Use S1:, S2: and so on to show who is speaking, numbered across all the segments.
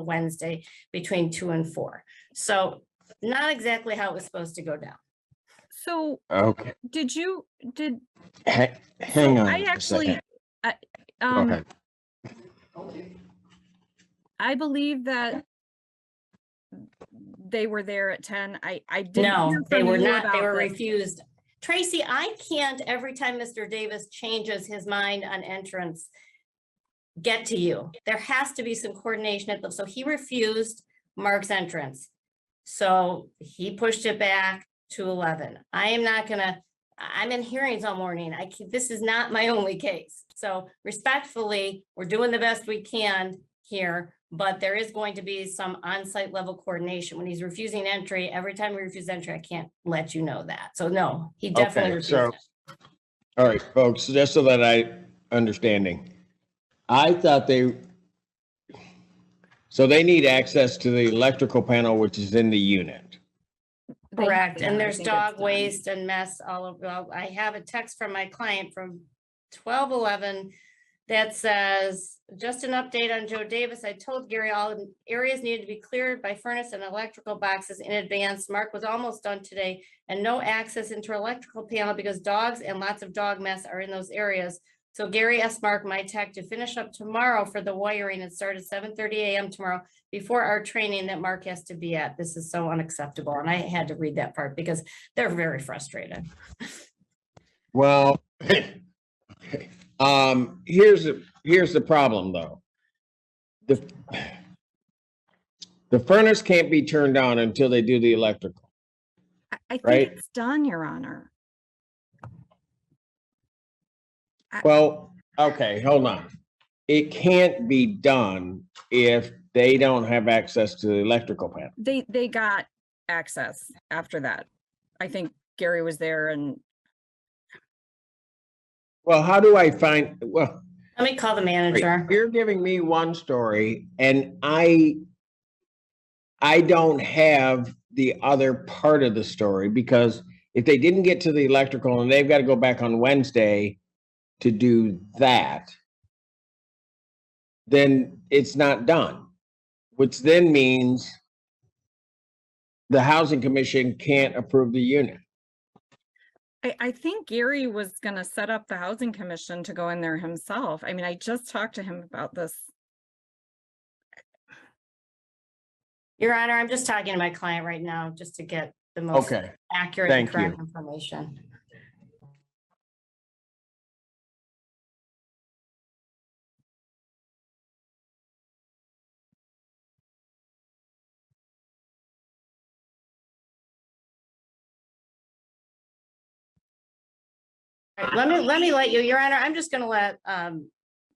S1: Wednesday between 2 and 4. So not exactly how it was supposed to go down.
S2: So
S3: Okay. Hang on
S2: I actually,
S3: Go ahead.
S2: I believe that they were there at 10. I didn't
S1: No,
S2: hear
S1: they
S2: from
S1: were
S2: you
S1: not. They
S2: about
S1: were
S2: this.
S1: refused. Tracy, I can't, every time Mr. Davis changes his mind on entrance, get to you. There has to be some coordination at the, so he refused Mark's entrance. So he pushed it back to 11. I am not gonna, I'm in hearings all morning. This is not my only case. So respectfully, we're doing the best we can here, but there is going to be some on-site level coordination. When he's refusing entry, every time he refuses entry, I can't let you know that. So no, he definitely refused it.
S3: All right, folks, just so that understanding, I thought so they need access to the electrical panel, which is in the unit.
S1: Correct, and there's dog waste and mess all over. Well, I have a text from my client from 12/11 that says, just an update on Joe Davis. I told Gary all the areas needed to be cleared by furnace and electrical boxes in advance. Mark was almost done today, and no access into electrical panel because dogs and lots of dog mess are in those areas. So Gary asked Mark, my tech, to finish up tomorrow for the wiring and start at 7:30 a.m. tomorrow before our training that Mark has to be at. This is so unacceptable. And I had to read that part because they're very frustrated.
S3: Well, here's the problem though. The furnace can't be turned on until they do the electrical.
S2: I think
S3: right?
S2: it's done, Your Honor.
S3: Well, okay, hold on. It can't be done if they don't have access to the electrical panel.
S2: They got access after that. I think Gary was there and.
S3: Well, how do I find, well.
S1: Let me call the manager.
S3: You're giving me one story and I don't have the other part of the story, because if they didn't get to the electrical and they've got to go back on Wednesday to do that, then it's not done, which then means the Housing Commission can't approve the unit.
S2: I think Gary was going to set up the Housing Commission to go in there himself. I mean, I just talked to him about this.
S1: Your Honor, I'm just talking to my client right now just to get the most accurate and correct information. Right, let me let you, Your Honor, I'm just going to let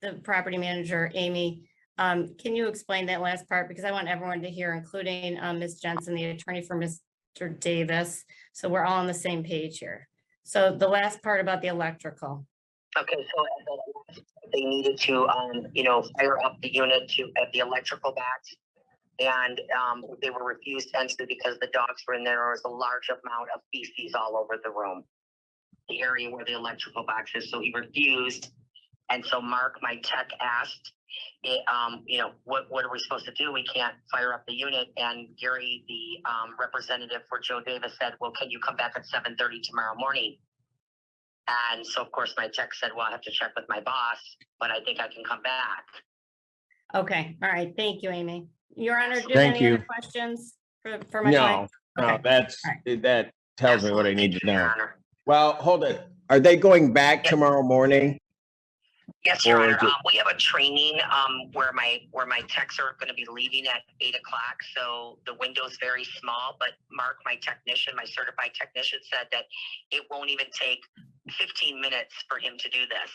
S1: the property manager, Amy, can you explain that last part? Because I want everyone to hear, including Ms. Jensen, the attorney for Mr. Davis. So we're all on the same page here. So the last part about the electrical.
S4: Okay, so they needed to, fire up the unit at the electrical box. And they were refused entry because the dogs were in there. There was a large amount of feces all over the room, the area where the electrical box is. So he refused. And so Mark, my tech, asked, what are we supposed to do? We can't fire up the unit. And Gary, the representative for Joe Davis, said, well, can you come back at 7:30 tomorrow morning? And so, of course, my tech said, well, I have to check with my boss, but I think I can come back.
S1: Okay. All right. Thank you, Amy. Your Honor, do you have any other questions for my client?
S3: No, that tells me what I need to know.
S4: Honor.
S3: Well, hold it. Are they going back tomorrow morning?
S4: Yes, Your Honor. We have a training where my techs are going to be leaving at 8 o'clock. So the window's very small, but Mark, my technician, my certified technician, said that it won't even take 15 minutes for him to do this.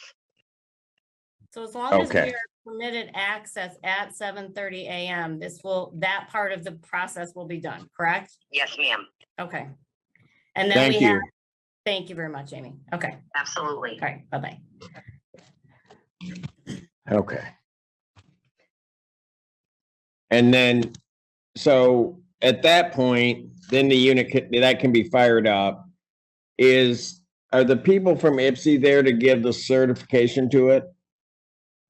S1: So as long as we are permitted access at 7:30 a.m., that part of the process will be done, correct?
S4: Yes, ma'am.
S1: Okay. And then thank you very much, Amy. Okay.
S4: Absolutely.
S1: All right. Bye-bye.
S3: Okay. And then, so at that point, then the unit that can be fired up. Are the people from IPSI there to give the certification to it?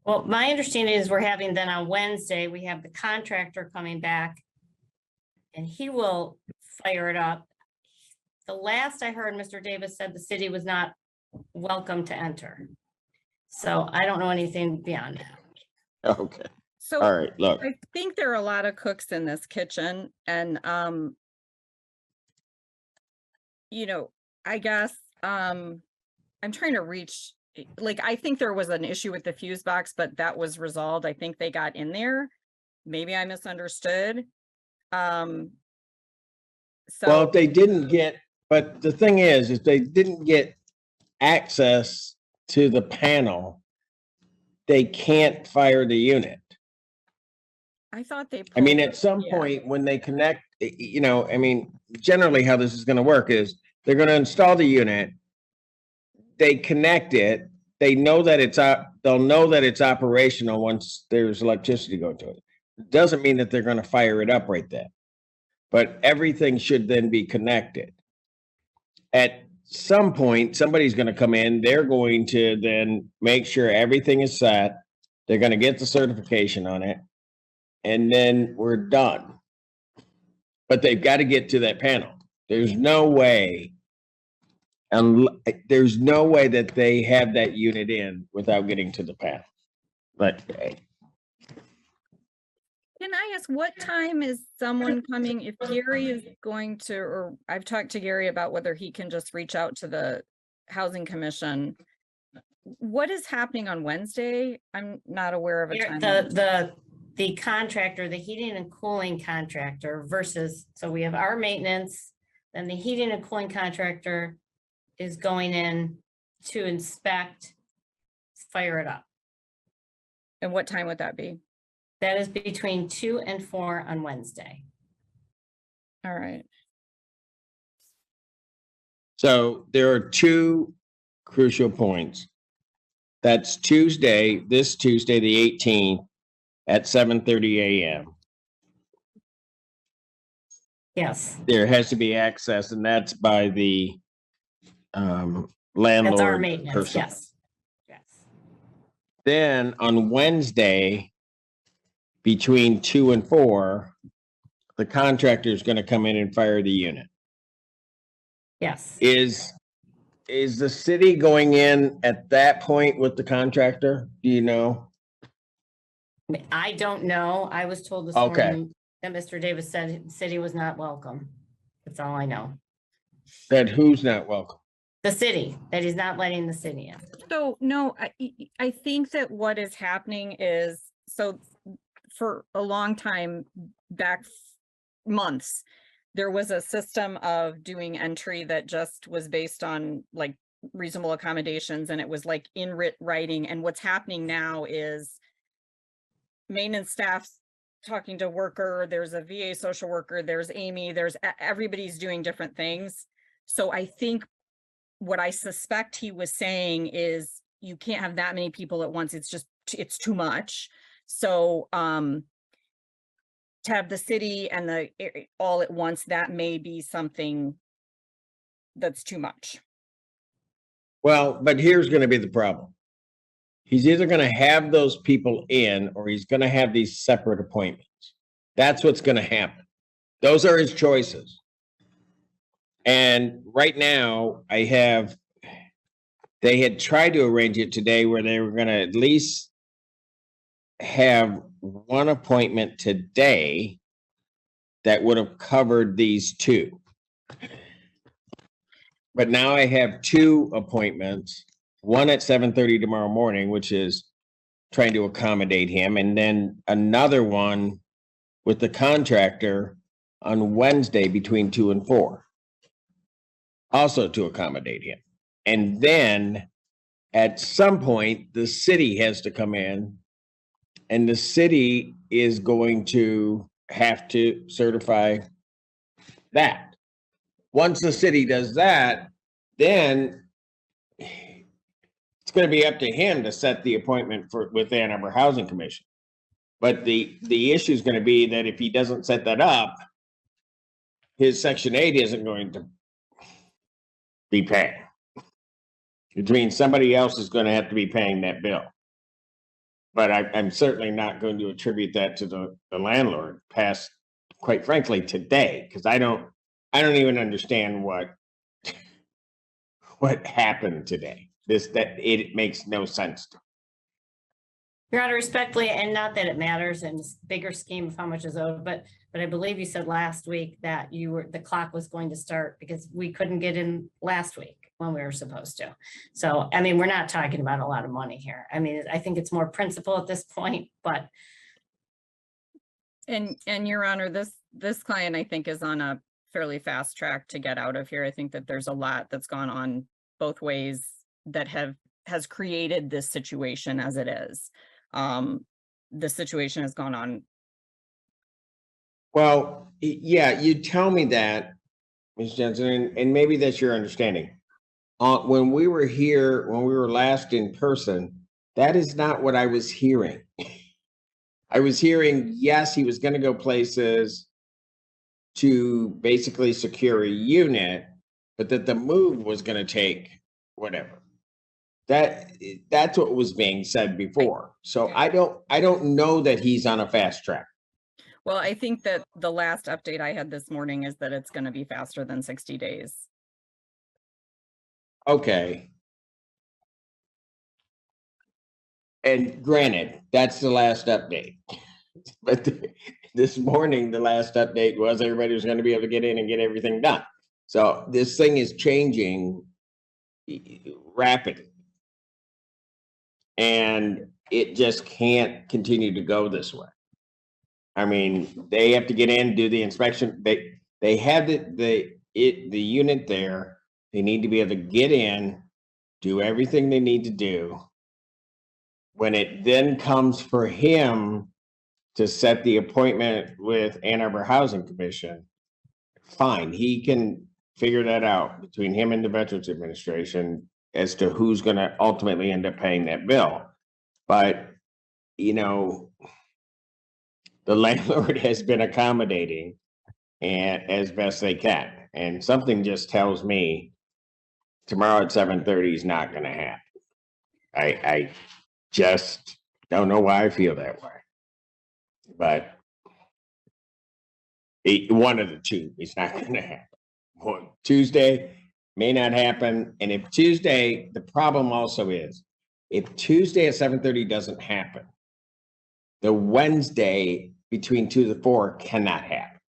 S1: Well, my understanding is we're having then on Wednesday, we have the contractor coming back and he will fire it up. The last I heard, Mr. Davis said the city was not welcome to enter. So I don't know anything beyond that.
S3: Okay,
S2: So
S3: all right, look,
S2: I think there are a lot of cooks in this kitchen and, you know, I guess, I'm trying to reach, like, I think there was an issue with the fuse box, but that was resolved. I think they got in there. Maybe I misunderstood.
S3: well,
S2: So,
S3: if they didn't get, but the thing is, if they didn't get access to the panel, they can't fire the unit.
S2: I thought they.
S3: I mean,
S2: pulled
S3: at some
S2: yeah.
S3: point when they connect, you know, I mean, generally how this is gonna work is they're gonna install the unit. They connect it, they know that it's they'll know that it's operational once there's electricity going to it. Doesn't mean that they're gonna fire it up right then. But everything should then be connected. At some point, somebody's gonna come in, they're going to then make sure everything is set. They're gonna get the certification on it. And then we're done. But they've got to get to that panel. There's no way. And there's no way that they have that unit in without getting to the panel. But
S2: Can I ask, what time is someone coming? If Gary is going to, or I've talked to Gary about whether he can just reach out to the Housing Commission. What is happening on Wednesday? I'm not aware of a time.
S1: The contractor, the heating and cooling contractor versus, so we have our maintenance, then the heating and cooling contractor is going in to inspect, fire it up.
S2: And what time would that be?
S1: That is between 2 and 4 on Wednesday.
S2: All right.
S3: so there are two crucial points. That's Tuesday, this Tuesday, the 18th at 7:30 a.m.
S1: Yes,
S3: There has to be access, and that's by the landlord.
S1: that's our maintenance,
S3: person.
S1: yes. Yes.
S3: Then on Wednesday, between 2 and 4, the contractor is going to come in and fire the unit.
S1: Yes.
S3: Is the city going in at that point with the contractor? Do you know?
S1: I don't know. I was told this
S3: Okay.
S1: morning that Mr. Davis said the city was not welcome. That's all I know.
S3: That who's not welcome?
S1: The city, that he's not letting the city in.
S2: So, no, I think that what is happening is, so for a long time, back months, there was a system of doing entry that just was based on like reasonable accommodations, and it was like in writing. And what's happening now is maintenance staff talking to worker, there's a VA social worker, there's Amy, there's everybody's doing different things. So I think what I suspect he was saying is you can't have that many people at once. It's just, it's too much. So to have the city and the all at once, that may be something that's too much.
S3: Well, but here's going to be the problem. He's either going to have those people in or he's going to have these separate appointments. That's what's going to happen. Those are his choices. And right now, they had tried to arrange it today where they were going to at least have one appointment today that would have covered these two. But now I have two appointments, one at 7:30 tomorrow morning, which is trying to accommodate him, and then another one with the contractor on Wednesday between 2 and 4, also to accommodate him. And then at some point, the city has to come in, and the city is going to have to certify that. Once the city does that, then it's going to be up to him to set the appointment with Ann Arbor Housing Commission. But the issue is going to be that if he doesn't set that up, his Section 8 isn't going to be paying. Which means somebody else is going to have to be paying that bill. but I'm certainly not going to attribute that to the landlord past, quite frankly, today, because I don't even understand what happened today. That it makes no sense to me.
S1: Your Honor, respectfully, and not that it matters in this bigger scheme of how much is owed, but I believe you said last week that the clock was going to start because we couldn't get in last week when we were supposed to. So, I mean, we're not talking about a lot of money here. I mean, I think it's more principle at this point, but.
S2: And Your Honor, this client, I think, is on a fairly fast track to get out of here. I think that there's a lot that's gone on both ways that has created this situation as it is. The situation has gone on.
S3: Well, yeah, you tell me that, Ms. Jensen, and maybe that's your understanding. When we were here, when we were last in person, that is not what I was hearing. I was hearing, yes, he was going to go places to basically secure a unit, but that the move was going to take whatever. That's what was being said before. So I don't know that he's on a fast track.
S2: Well, I think that the last update I had this morning is that it's going to be faster than 60 days.
S3: Okay. And granted, that's the last update. But this morning, the last update was everybody was going to be able to get in and get everything done. So this thing is changing rapidly. And it just can't continue to go this way. I mean, they have to get in, do the inspection. They have the unit there. They need to be able to get in, do everything they need to do. When it then comes for him to set the appointment with Ann Arbor Housing Commission, fine, he can figure that out between him and the Veterans Administration as to who's going to ultimately end up paying that bill. But, you know, the landlord has been accommodating and as best they can. And something just tells me tomorrow at 7:30 is not going to happen. I just don't know why I feel that way. But one of the two is not going to happen. Tuesday may not happen. And if Tuesday, the problem also is, if Tuesday at 7:30 doesn't happen, the Wednesday between 2 to 4 cannot happen.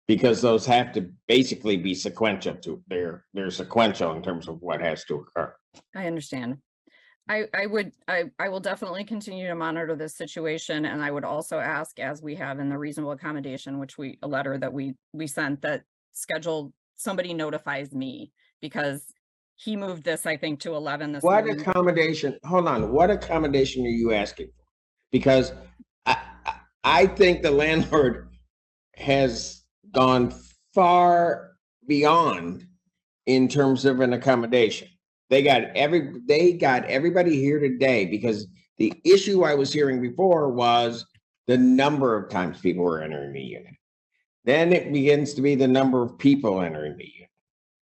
S3: Because those have to basically be sequential they're sequential in terms of what has to occur.
S2: I understand. I will definitely continue to monitor this situation, and I would also ask, as we have in the reasonable accommodation, which a letter that we sent, that somebody notifies me, because he moved this, I think, to 11 this morning.
S3: What accommodation? Hold on. What accommodation are you asking for? Because I think the landlord has gone far beyond in terms of an accommodation. They got everybody here today because the issue I was hearing before was the number of times people were entering the unit. Then it begins to be the number of people entering the unit.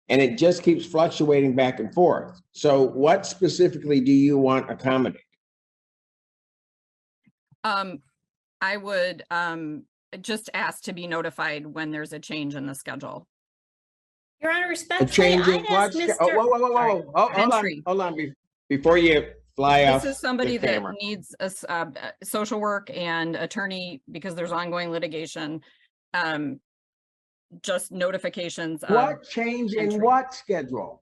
S3: And it just keeps fluctuating back and forth. So what specifically do you want accommodated?
S2: I would just ask to be notified when there's a change in the schedule.
S1: Your Honor,
S3: A
S1: respectfully,
S3: change in
S1: I'd
S3: what?
S1: ask Mr.
S3: Whoa. Hold on. Before you fly off
S2: This is somebody
S3: the
S2: that
S3: camera.
S2: needs a social work and attorney because there's ongoing litigation. Just notifications of
S3: What change in
S2: entry.
S3: what schedule?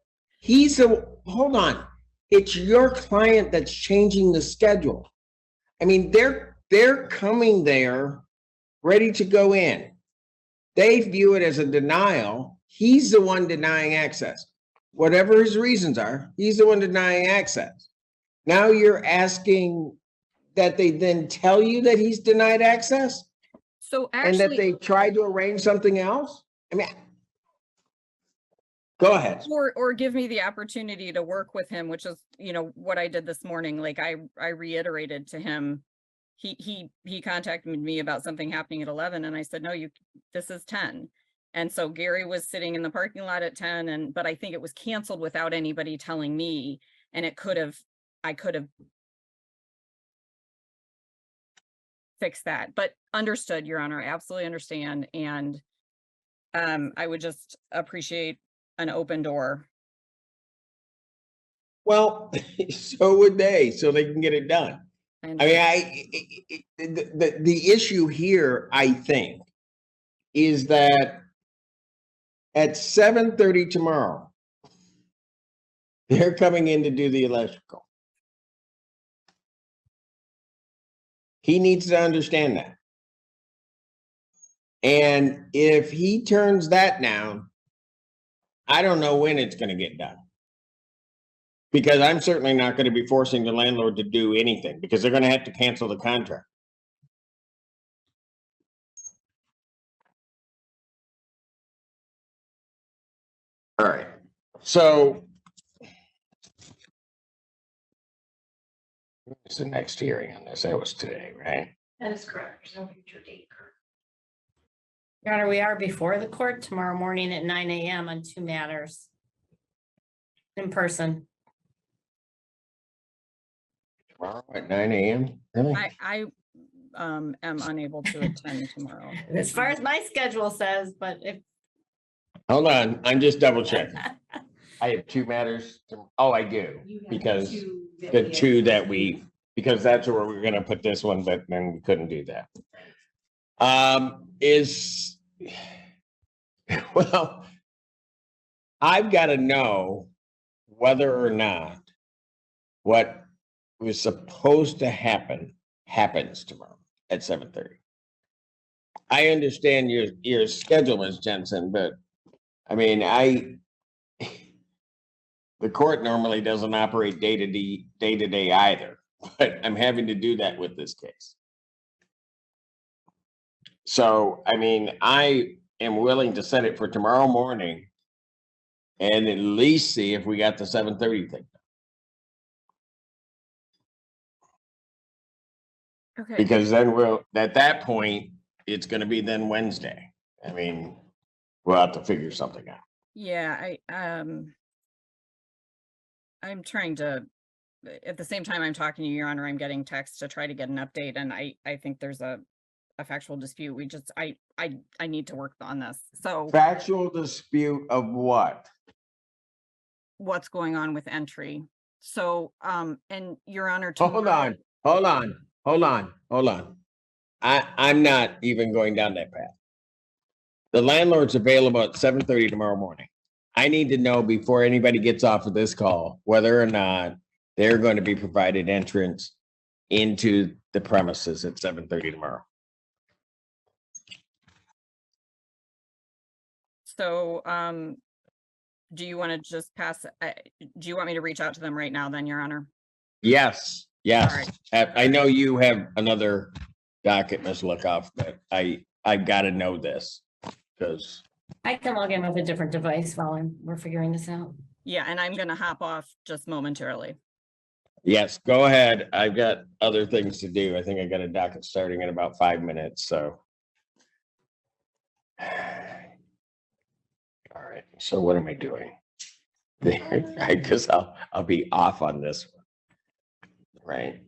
S3: Hold on. It's your client that's changing the schedule. I mean, they're coming there ready to go in. They view it as a denial. He's the one denying access. Whatever his reasons are, he's the one denying access. Now you're asking that they then tell you that he's denied access?
S2: So
S3: And that
S2: actually,
S3: they tried to arrange something else? I mean, go ahead.
S2: or give me the opportunity to work with him, which is, what I did this morning. Like I reiterated to him, he contacted me about something happening at 11, and I said, no, this is 10. And so Gary was sitting in the parking lot at 10, but I think it was canceled without anybody telling me. and I could have fixed that, but understood, Your Honor, absolutely understand. And I would just appreciate an open door.
S3: Well, so would they, so they can get it done.
S2: And
S3: I mean, the issue here, I think, is that at 7:30 tomorrow, they're coming in to do the electrical. He needs to understand that. And if he turns that down, I don't know when it's going to get done. Because I'm certainly not going to be forcing the landlord to do anything, because they're going to have to cancel the contract. All right, so it's the next hearing on this. That was today, right?
S5: That is correct. There's no future date.
S1: Your Honor, we are before the court tomorrow morning at 9 a.m. on 2 matters. In person.
S3: Tomorrow at 9 a.m. Really?
S2: I am unable to attend tomorrow.
S1: As far as my schedule says, but if.
S3: Hold on, I'm just double checking. I have 2 matters. Oh, I do, because the 2 that because that's where we were gonna put this one, but then we couldn't do that. Well, I've got to know whether or not what was supposed to happen happens tomorrow at 7:30. I understand your schedule, Ms. Jensen, but I mean, the court normally doesn't operate day to day either, but I'm having to do that with this case. So, I mean, I am willing to set it for tomorrow morning and at least see if we got the 7:30 thing.
S2: Okay.
S3: Because then at that point, it's going to be then Wednesday. I mean, we'll have to figure something out.
S2: Yeah, I'm trying to, at the same time I'm talking to you, Your Honor, I'm getting texts to try to get an update, and I think there's a factual dispute. I need to work on this. So
S3: Factual dispute of what?
S2: what's going on with entry? So, and Your Honor,
S3: Hold on. I'm not even going down that path. The landlord's available at 7:30 tomorrow morning. I need to know before anybody gets off of this call, whether or not they're going to be provided entrance into the premises at 7:30 tomorrow.
S2: So, do you want to just pass, do you want me to reach out to them right now then, Your Honor?
S3: Yes.
S2: All right.
S3: I know you have another docket, Ms. Lookoff, but I've got to know this because
S1: I can log in with a different device while we're figuring this out.
S2: Yeah, and I'm going to hop off just momentarily.
S3: yes, go ahead. I've got other things to do. I think I got a docket starting in about 5 minutes, so. All right, so what am I doing? I guess I'll be off on this one. Right,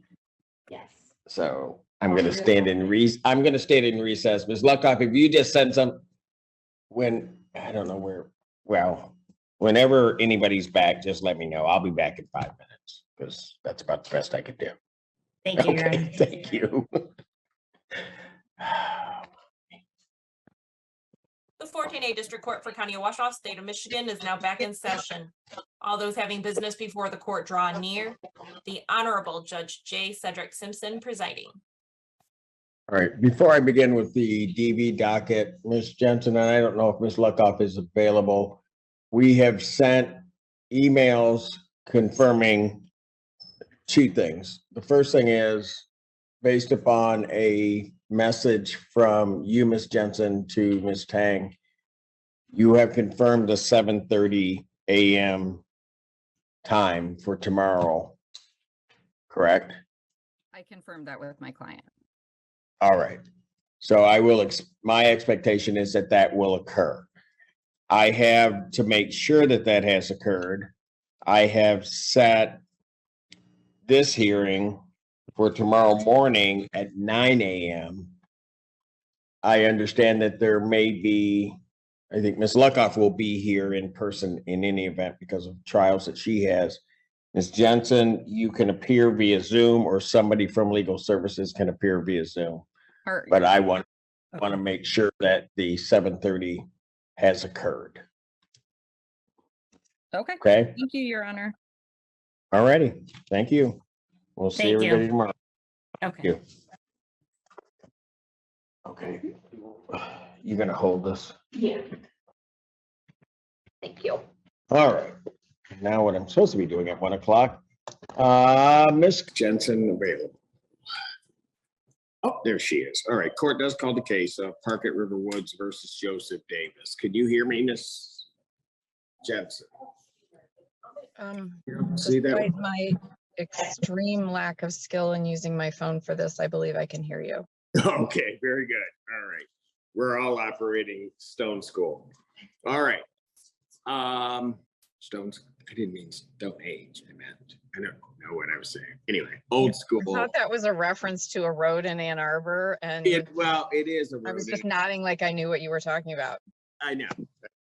S1: Yes.
S3: so I'm gonna stand in recess. Ms. Luckoff, if you just send some, I don't know where, well, whenever anybody's back, just let me know. I'll be back in 5 minutes because that's about the best I could do.
S1: Thank you, Your
S3: Okay,
S1: Honor.
S3: thank you.
S5: The 14A District Court for County of Washoe, State of Michigan is now back in session. All those having business before the court draw near. The Honorable Judge J. Cedric Simpson presiding.
S3: All right, before I begin with the DV docket, Ms. Jensen, and I don't know if Ms. Luckoff is available. We have sent emails confirming 2 things. The first thing is based upon a message from you, Ms. Jensen, to Ms. Tang. You have confirmed the 7:30 a.m. time for tomorrow, correct?
S2: I confirmed that with my client.
S3: All right. So my expectation is that will occur. I have to make sure that has occurred. I have set this hearing for tomorrow morning at 9 a.m. I understand that there may be, I think Ms. Luckoff will be here in person in any event because of trials that she has. Ms. Jensen, you can appear via Zoom, or somebody from legal services can appear via Zoom. But I want to make sure that the 7:30 has occurred.
S2: Okay,
S3: Okay,
S2: thank you, Your Honor.
S3: all righty, thank you. We'll see
S1: Thank you.
S3: everybody tomorrow.
S1: Okay.
S3: You. Okay, you're gonna hold this.
S6: Yeah. Thank you.
S3: All right, now what I'm supposed to be doing at 1 o'clock. Miss Jensen available. Oh, there she is. All right, court does call the case of Park at River Woods versus Joseph Davis. Could you hear me, Miss Jensen? See that?
S7: Despite my extreme lack of skill in using my phone for this, I believe I can hear you.
S3: Okay, very good. All right. We're all operating Stone School. All right. Stones, I didn't mean Stone Age. I don't know what I was saying. Anyway, old school.
S7: I thought that was a reference to a road in Ann Arbor, and
S3: Well, it is a road.
S7: I was just nodding like I knew what you were talking about.
S3: I know.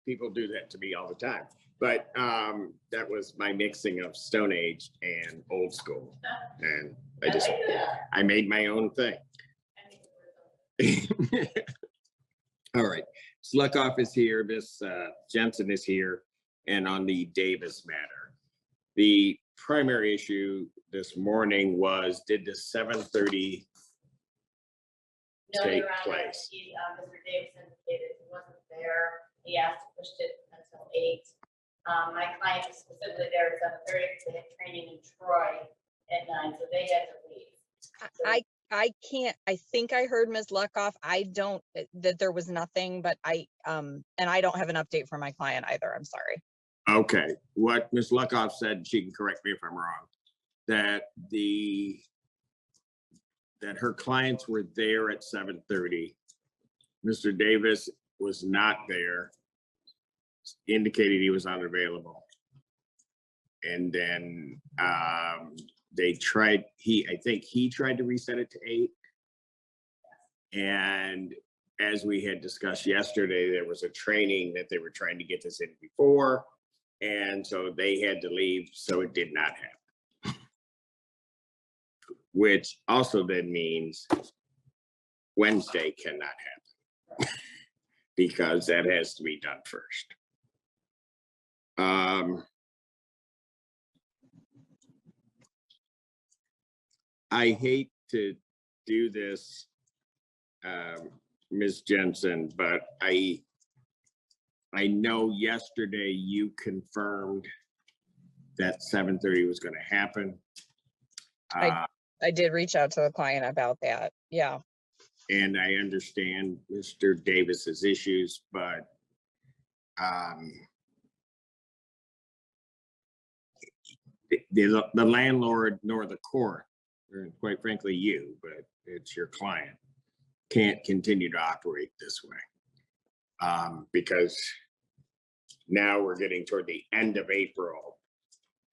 S3: People do that to me all the time. But that was my mixing of Stone Age and old school. And I made my own thing. All right. Sluckoff is here. Miss Jensen is here. And on the Davis matter, the primary issue this morning was, did the 7:30
S1: No,
S3: take
S1: Your Honor,
S3: place?
S1: Mr. Davis indicated he wasn't there. He asked to push it until 8. My client was specifically there at 7:30 because they had training in Troy at 9, so they had to leave.
S2: I can't, I think I heard Ms. Luckoff. I don't, that there was nothing, but and I don't have an update for my client either. I'm sorry.
S3: Okay, what Ms. Luckoff said, she can correct me if I'm wrong, that her clients were there at 7:30. Mr. Davis was not there, indicated he was unavailable. And then they tried, I think he tried to reset it to 8. And as we had discussed yesterday, there was a training that they were trying to get this in before. And so they had to leave, so it did not happen. Which also then means Wednesday cannot happen because that has to be done first. I hate to do this, Ms. Jensen, but I know yesterday you confirmed that 7:30 was going to happen.
S7: I did reach out to the client about that. Yeah.
S3: And I understand Mr. Davis's issues, but the landlord nor the court, or quite frankly you, but it's your client, can't continue to operate this way. Because now we're getting toward the end of April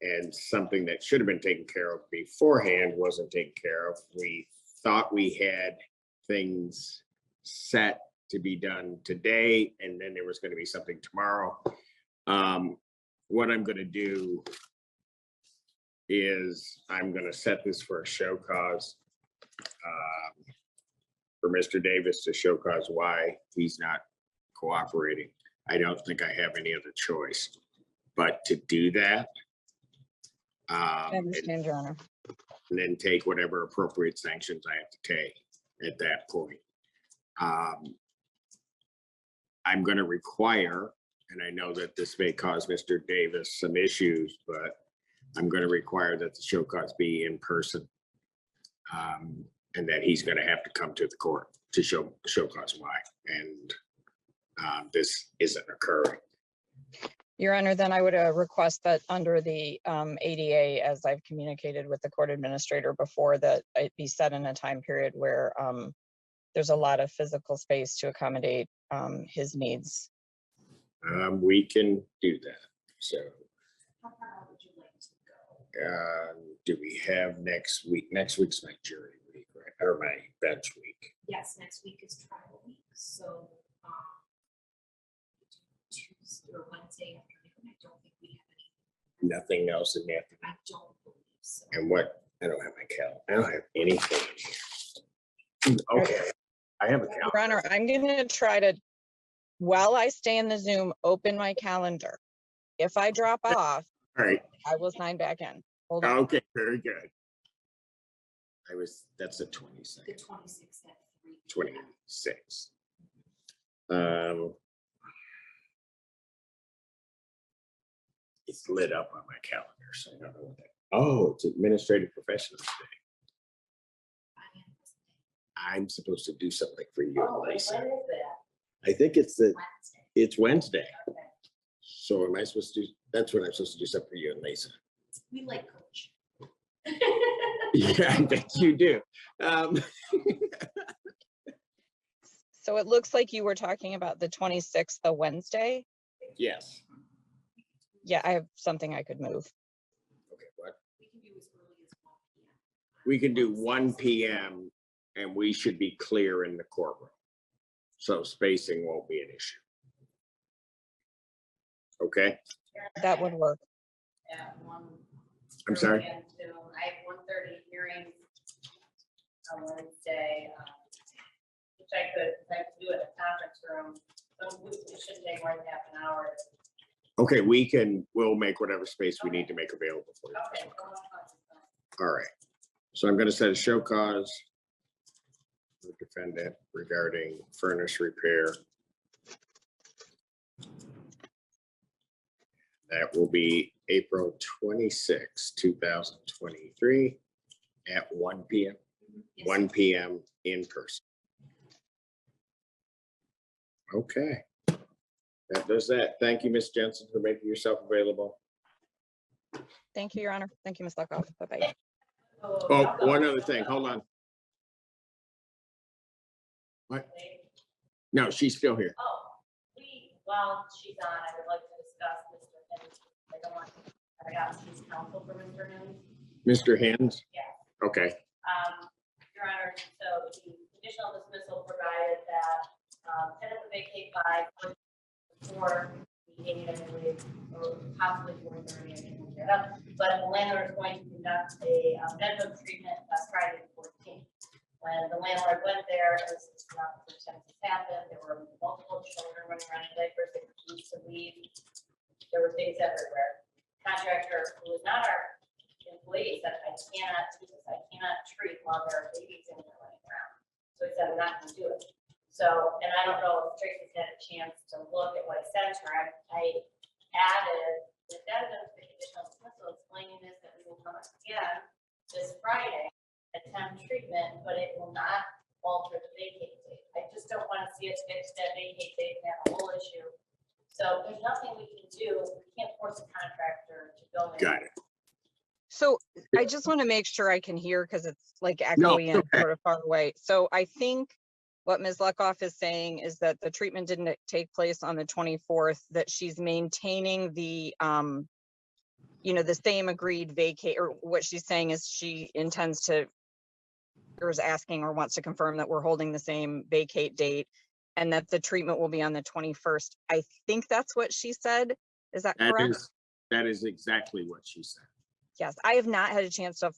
S3: and something that should have been taken care of beforehand wasn't taken care of. We thought we had things set to be done today, and then there was going to be something tomorrow. What I'm going to do is I'm going to set this for a show cause for Mr. Davis to show cause why he's not cooperating. I don't think I have any other choice but to do that.
S7: I understand, Your Honor.
S3: And then take whatever appropriate sanctions I have to take at that point. I'm going to require, and I know that this may cause Mr. Davis some issues, but I'm going to require that the show cause be in person. And that he's going to have to come to the court to show cause why. And this isn't occurring.
S7: Your Honor, then I would request that under the ADA, as I've communicated with the court administrator before, that it be set in a time period where there's a lot of physical space to accommodate his needs.
S3: We can do that. So
S1: How far out would you like to go?
S3: Do we have next week? Next week's my jury week, right? Or my bench week.
S6: Yes, next week is trial week, so, Tuesday or Wednesday afternoon, I don't think we have any,
S3: Nothing else in the afternoon.
S6: I don't believe so.
S3: And what? I don't have my calendar. I don't have anything in here. Okay. I have a
S7: Your
S3: calendar.
S7: Honor, I'm gonna try to, while I stay in the Zoom, open my calendar. If I drop off,
S3: All right.
S7: I will sign back in. Hold on.
S3: Okay, very good. That's the
S6: The
S3: 22nd,
S6: 26th at 3.
S3: 26. It's lit up on my calendar, so I don't know what that. Oh, it's Administrative Professionals Day. I'm supposed to do something for you, Lisa. I think it's Wednesday.
S6: Okay.
S3: So am I supposed to do, that's when I'm supposed to do something for you and Lisa.
S6: We like coach.
S3: Yeah, I bet you do.
S7: So it looks like you were talking about the 26th, the Wednesday.
S3: Yes.
S7: Yeah, I have something I could move.
S3: Okay, what?
S6: We can do as early as 1 p.m.
S3: We can do 1 p.m. and we should be clear in the courtroom. So spacing won't be an issue. Okay,
S7: That would work.
S1: At 1.
S3: I'm sorry?
S1: I have 1:30 hearing on Wednesday, which I could do it in a conference room. So it shouldn't take more than half an hour.
S3: Okay, we'll make whatever space we need to make available for you.
S1: Okay.
S3: All right. So I'm gonna set a show cause for defendant regarding furnace repair. That will be April 26, 2023 at 1 p.m. 1 p.m. in person. Okay. That does that. Thank you, Ms. Jensen, for making yourself available.
S7: Thank you, Your Honor. Thank you, Ms. Luckoff. Bye-bye.
S3: Oh, one other thing. Hold on. What? No, she's still here.
S1: Oh, while she's on, I would like to discuss Mr. Hinn's. I don't want to ask his counsel for Mr. Hinn's.
S3: Mr. Hens?
S1: Yeah.
S3: Okay.
S1: Your Honor, so the conditional dismissal provided that tenant would vacate by 4 meeting, I believe, or possibly 4:30, I didn't look that up. But the landlord is going to conduct a medical treatment Friday the 14th. When the landlord went there, this is not the first time this happened, there were multiple children running around in diapers, they refused to leave. There were things everywhere. Contractor, who was not our employee, said, I cannot do this, I cannot treat while there are babies in there running around. So he said, I'm not gonna do it. So, and I don't know if Tracy's had a chance to look at what I sent her. I added the addendum to the conditional dismissal explaining this, that we will come again this Friday, attempt treatment, but it will not alter the vacate date. I just don't want to see us fix that vacate date and have a whole issue. So there's nothing we can do. We can't force a contractor to go in.
S3: Got it.
S7: So I just want to make sure I can hear because it's like
S3: No,
S7: echoey and
S3: okay.
S7: sort of far away. So I think what Ms. Luckoff is saying is that the treatment didn't take place on the 24th, that she's maintaining the, the same agreed vacate, or what she's saying is she intends to, or is asking or wants to confirm that we're holding the same vacate date and that the treatment will be on the 21st. I think that's what she said. Is that correct?
S3: That is exactly what she said.
S7: Yes, I have not had a chance to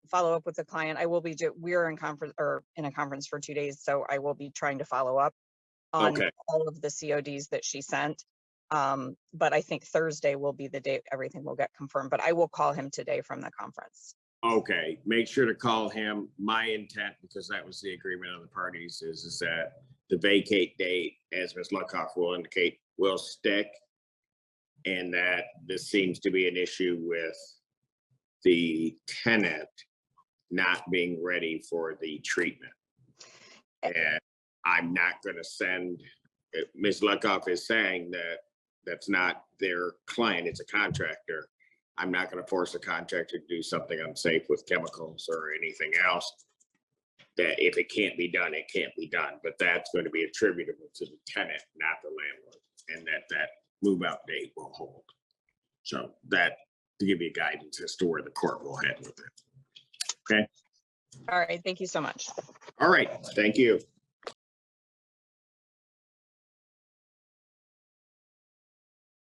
S7: follow up with the client. I will be, we're in a conference for 2 days, so I will be trying to follow up on
S3: Okay.
S7: all of the CODs that she sent. But I think Thursday will be the day everything will get confirmed, but I will call him today from the conference.
S3: Okay, make sure to call him. My intent, because that was the agreement of the parties, is that the vacate date, as Ms. Luckoff will indicate, will stick. And that this seems to be an issue with the tenant not being ready for the treatment. And I'm not going to send, Ms. Luckoff is saying that that's not their client, it's a contractor. I'm not going to force a contractor to do something unsafe with chemicals or anything else. That if it can't be done, it can't be done. But that's going to be attributable to the tenant, not the landlord, and that move out date will hold. So that
S8: to give you guidance as to where the court will head with it. Okay.
S7: All right, thank you so much.
S8: All right. Thank you.